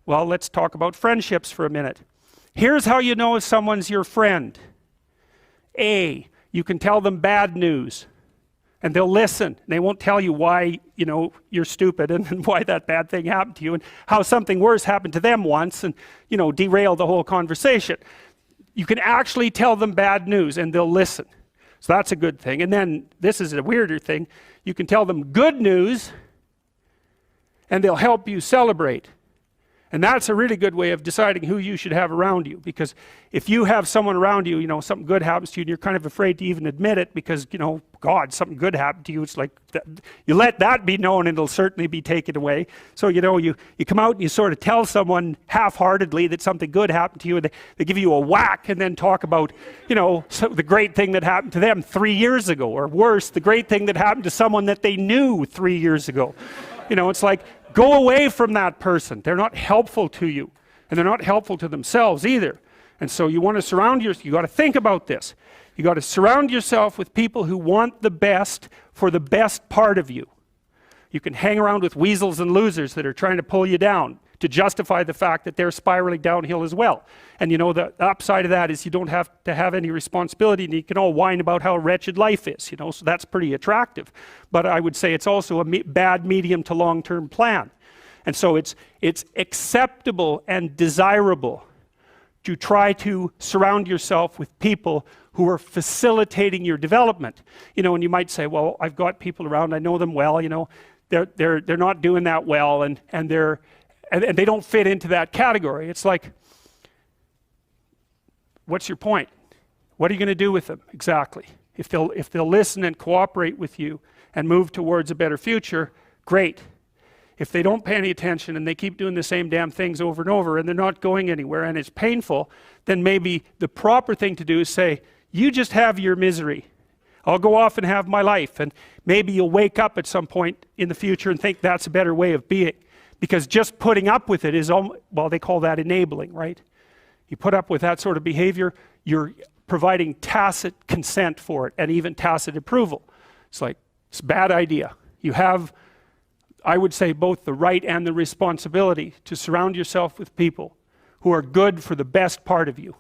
Well, let's talk about friendships for a minute. Here's how you know if someone's your friend. A, you can tell them bad news, and they'll listen. They won't tell you why, you're stupid and why that bad thing happened to you and how something worse happened to them once and, derail the whole conversation. You can actually tell them bad news and they'll listen. So that's a good thing. And then this is a weirder thing. You can tell them good news and they'll help you celebrate. And that's a really good way of deciding who you should have around you, because if you have someone around you, something good happens to you and you're kind of afraid to even admit it because, God, something good happened to you. It's like, you let that be known and it'll certainly be taken away. So, you come out and you sort of tell someone half-heartedly that something good happened to you, and they give you a whack and then talk about, the great thing that happened to them 3 years ago, or worse, the great thing that happened to someone that they knew 3 years ago. It's like, go away from that person. They're not helpful to you, and they're not helpful to themselves either. And so you want to surround yourself, you got to think about this. You got to surround yourself with people who want the best for the best part of you. You can hang around with weasels and losers that are trying to pull you down to justify the fact that they're spiraling downhill as well. And the upside of that is you don't have to have any responsibility, and you can all whine about how wretched life is, so that's pretty attractive. But I would say it's also a bad medium to long-term plan. And so it's acceptable and desirable to try to surround yourself with people who are facilitating your development. And you might say, well, I've got people around, I know them well, they're not doing that well, and they don't fit into that category. It's like, what's your point? What are you going to do with them exactly? If they'll listen and cooperate with you and move towards a better future, great. If they don't pay any attention and they keep doing the same damn things over and over and they're not going anywhere and it's painful, then maybe the proper thing to do is say, you just have your misery. I'll go off and have my life. And maybe you'll wake up at some point in the future and think that's a better way of being. Because just putting up with it is, well, they call that enabling, right? You put up with that sort of behavior, you're providing tacit consent for it and even tacit approval. It's like, it's a bad idea. You have, I would say, both the right and the responsibility to surround yourself with people who are good for the best part of you.